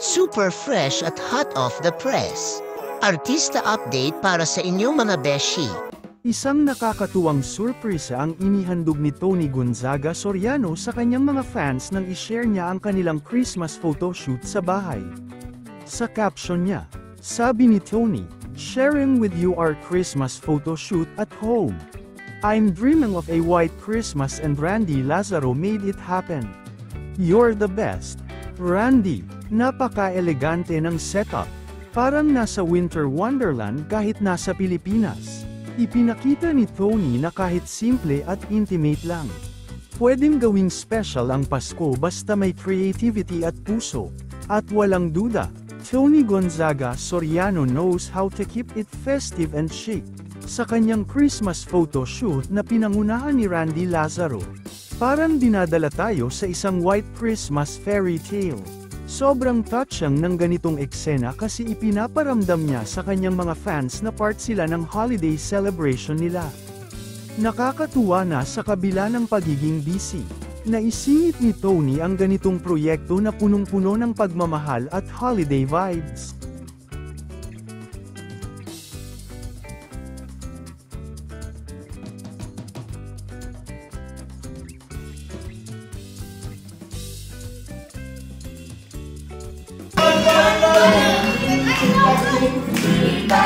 Super fresh at hot off the press. Artista update para sa inyong mga beshi. Isang nakakatuwang surpresa ang inihandog ni Tony Gonzaga Soriano sa kanyang mga fans nang ishare niya ang kanilang Christmas photoshoot sa bahay. Sa caption niya, sabi ni Tony, "Sharing with you our Christmas photoshoot at home. I'm dreaming of a white Christmas and Randy Lazaro made it happen. You're the best. Randy, napaka-elegante ng setup. Parang nasa winter wonderland kahit nasa Pilipinas." Ipinakita ni Tony na kahit simple at intimate lang. Pwedeng gawing special ang Pasko basta may creativity at puso. At walang duda, Tony Gonzaga Soriano knows how to keep it festive and chic. Sa kanyang Christmas photo shoot na pinangunahan ni Randy Lazaro, parang dinadala tayo sa isang white Christmas fairy tale. Sobrang touching ng ganitong eksena kasi ipinaparamdam niya sa kanyang mga fans na part sila ng holiday celebration nila. Nakakatuwa na sa kabila ng pagiging busy. Naisingit ni Tony ang ganitong proyekto na punong-puno ng pagmamahal at holiday vibes. Chika,